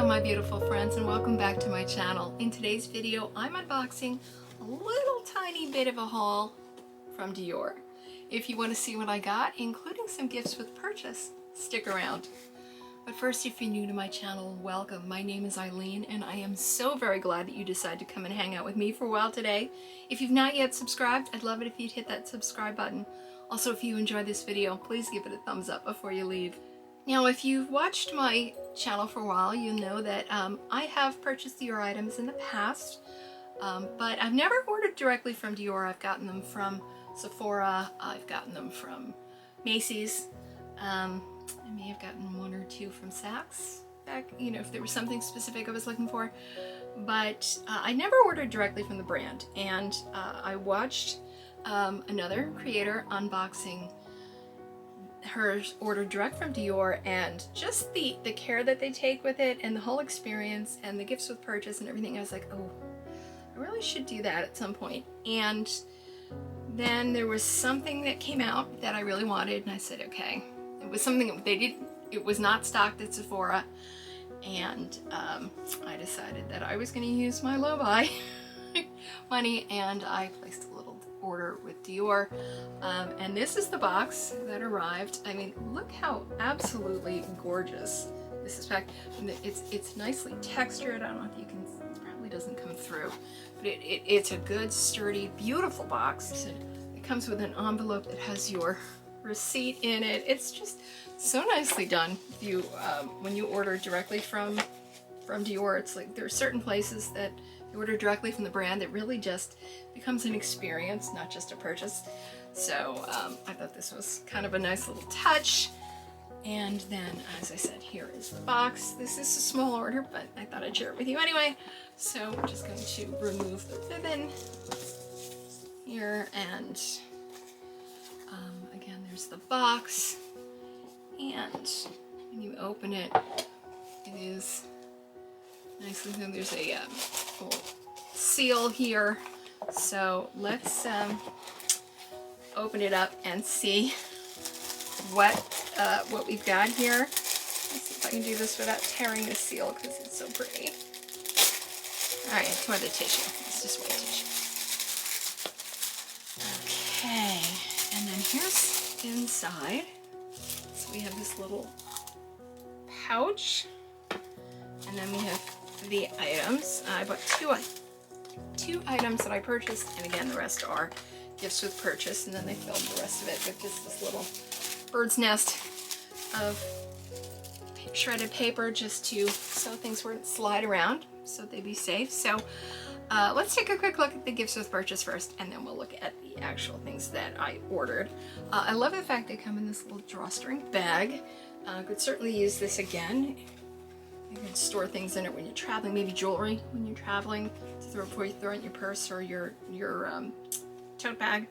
Hello my beautiful friends, and welcome back to my channel. In today's video I'm unboxing a little tiny bit of a haul from Dior. If you want to see what I got, including some gifts with purchase, stick around. But first, if you're new to my channel, welcome. My name is Eileen and I am so very glad that you decided to come and hang out with me for a while today. If you've not yet subscribed, I'd love it if you'd hit that subscribe button. Also, if you enjoyed this video, please give it a thumbs up before you leave. Now, if you've watched my channel for a while, you'll know that I have purchased Dior items in the past, but I've never ordered directly from Dior. I've gotten them from Sephora, I've gotten them from Macy's, I may have gotten one or two from Saks back, you know, if there was something specific I was looking for, but I never ordered directly from the brand. And I watched another creator unboxing her order direct from Dior, and just the care that they take with it and the whole experience and the gifts with purchase and everything. I was like, oh, I really should do that at some point. And then there was something that came out that I really wanted, and I said, okay. It was something that it was not stocked at Sephora, and I decided that I was going to use my low buy money, and I placed a little order with Dior, and this is the box that arrived. I mean, look how absolutely gorgeous this is packed. It's nicely textured. I don't know if you can, it probably doesn't come through, but it's a good, sturdy, beautiful box. It comes with an envelope that has your receipt in it. It's just so nicely done. If you when you order directly from Dior, it's like there are certain places that you order directly from the brand that really just becomes an experience, not just a purchase. So I thought this was kind of a nice little touch. And then, as I said, here is the box. This is a small order, but I thought I'd share it with you anyway. So we're just going to remove the ribbon here, and again, there's the box. And when you open it, it is nicely done. There's a little seal here. So let's open it up and see what we've got here. Let's see if I can do this without tearing the seal because it's so pretty. All right, some other tissue. It's just white tissue. Okay, and then here's inside. So we have this little pouch, and then we have the items. I bought two items that I purchased, and again, the rest are gifts with purchase, and then they filled the rest of it with just this little bird's nest of shredded paper, just so things wouldn't slide around, so they'd be safe. So let's take a quick look at the gifts with purchase first, and then we'll look at the actual things that I ordered. I love the fact they come in this little drawstring bag. Could certainly use this again. You can store things in it when you're traveling, maybe jewelry when you're traveling to throw before you throw it in your purse or your tote bag.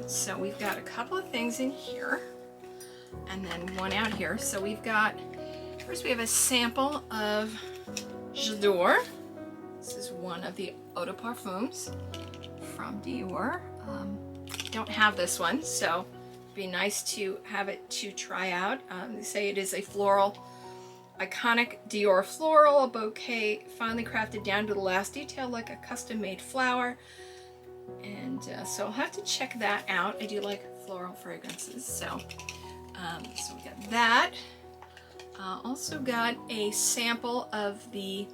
So we've got a couple of things in here, and then one out here. So we've got, first we have a sample of J'adore. This is one of the eau de parfums from Dior. Don't have this one, so it'd be nice to have it to try out. They say it is a floral, iconic Dior floral, a bouquet finely crafted down to the last detail like a custom-made flower. And so I'll have to check that out. I do like floral fragrances, so we got that. Also got a sample of the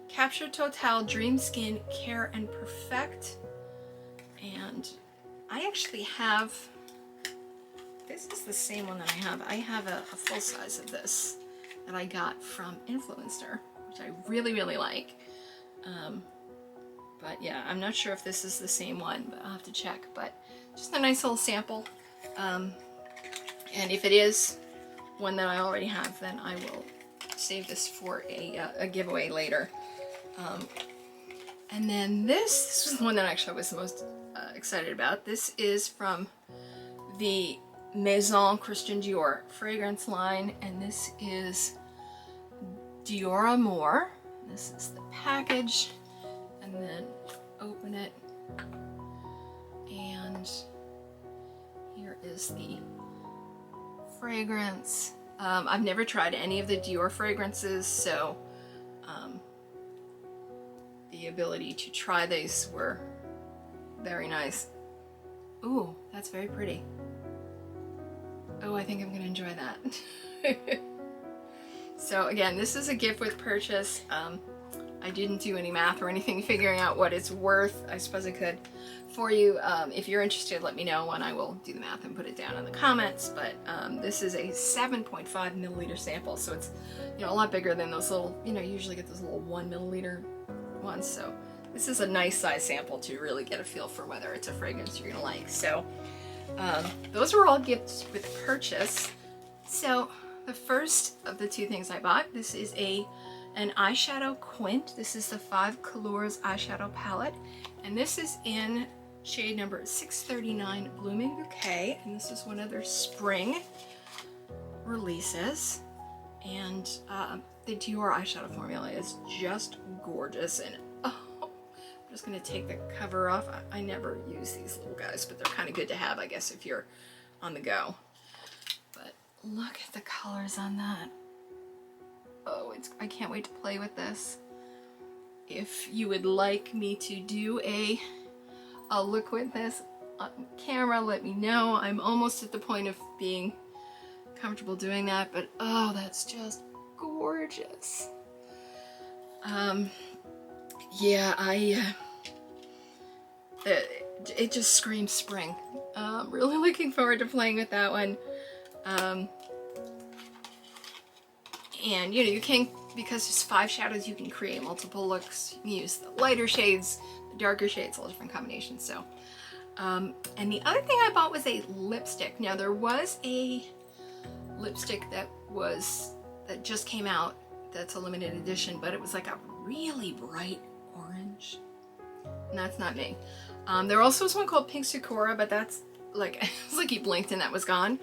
Capture Total Dream Skin Care and Perfect, and I actually have, this is the same one that I have. I have a full size of this that I got from Influencer, which I really, really like. But yeah, I'm not sure if this is the same one, but I'll have to check. But just a nice little sample. And if it is one that I already have, then I will save this for a giveaway later. And then this was the one that actually I was the most excited about. This is from the Maison Christian Dior fragrance line, and this is Dioramore. This is the package. And then open it, and here is the fragrance. I've never tried any of the Dior fragrances, so the ability to try these were very nice. Ooh, that's very pretty. Oh, I think I'm gonna enjoy that. So again, this is a gift with purchase. I didn't do any math or anything figuring out what it's worth. I suppose I could for you. If you're interested, let me know and I will do the math and put it down in the comments. But this is a 7.5 milliliter sample, so it's, you know, a lot bigger than those little, you know, you usually get those little 1 milliliter ones. So this is a nice size sample to really get a feel for whether it's a fragrance you're gonna like. So those were all gifts with purchase. So the first of the two things I bought, this is an eyeshadow quint. This is the 5 Couleurs eyeshadow palette, and this is in shade number 639 Blooming Bouquet, and this is one of their spring releases. And the Dior eyeshadow formula is just gorgeous, and oh, I'm just gonna take the cover off. I never use these little guys, but they're kind of good to have, I guess, if you're on the go. But look at the colors on that. Oh, I can't wait to play with this. If you would like me to do a look with this on camera, let me know. I'm almost at the point of being comfortable doing that, but oh, that's just gorgeous. Yeah, it just screams spring. Really looking forward to playing with that one. And you know, you can, because there's 5 shadows, you can create multiple looks. You can use the lighter shades, the darker shades, all different combinations. So, and the other thing I bought was a lipstick. Now there was a lipstick that just came out, that's a limited edition, but it was like a really bright orange, and that's not me. There also was one called Pink Sakura, but that's like, it was like you blinked and that was gone.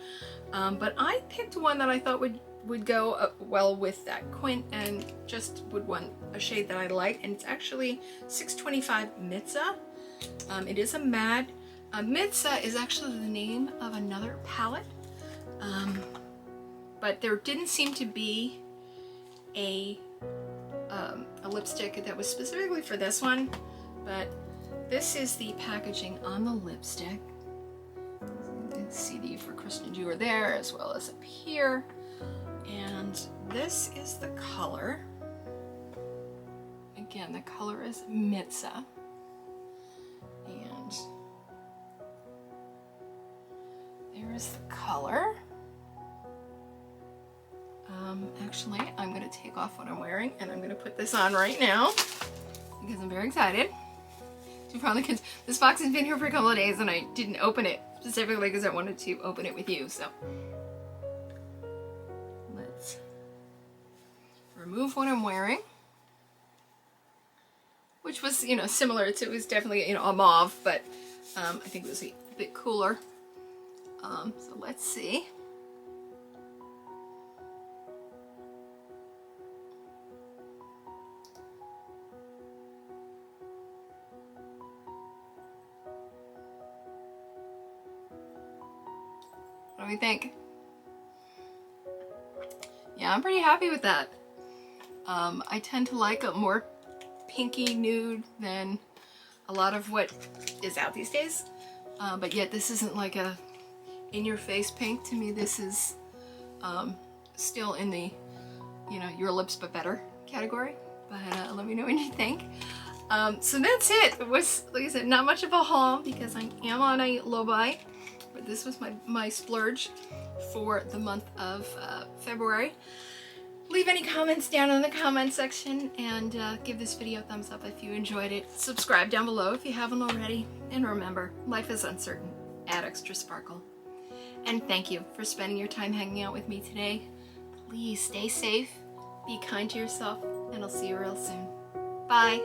But I picked one that I thought would go well with that quint, and just would want a shade that I like, and it's actually 625 Mitzah. It is a matte. Mitzah is actually the name of another palette, but there didn't seem to be a lipstick that was specifically for this one, but this is the packaging on the lipstick. The CD for Christian Dior there, as well as up here. And this is the color. Again, the color is Mitzah. And there is the color. Actually, I'm going to take off what I'm wearing and I'm going to put this on right now because I'm very excited. You probably could. This box has been here for a couple of days and I didn't open it specifically because I wanted to open it with you. So let's remove what I'm wearing, which was, you know, similar to, it was definitely, you know, a mauve, but I think it was a bit cooler. So let's see. What do we think? Yeah, I'm pretty happy with that. I tend to like a more pinky nude than a lot of what is out these days. But yet this isn't like a in-your-face pink. To me, this is still in the, you know, your lips but better category. But let me know what you think. So that's it. It was, like I said, not much of a haul because I am on a low buy. But this was my splurge for the month of February. Leave any comments down in the comment section and give this video a thumbs up if you enjoyed it. Subscribe down below if you haven't already. And remember, life is uncertain. Add extra sparkle. And thank you for spending your time hanging out with me today. Please stay safe, be kind to yourself, and I'll see you real soon. Bye.